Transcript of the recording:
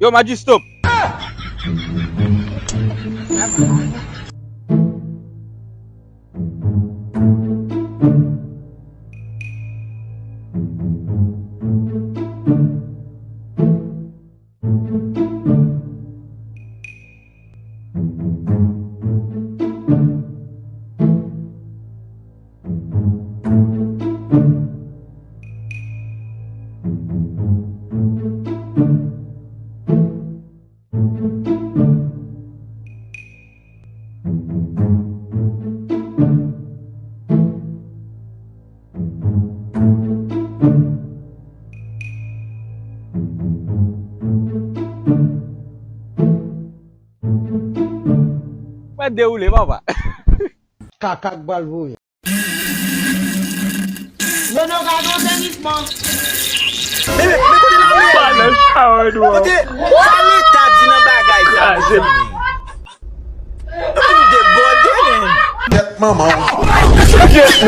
Yo, Maji, stop. Where they will live, Papa? Kakak balbu. Yo no gado tenis man. Pala shower do. Okay, quality tabs in a bag, guys. The god, Mama. Just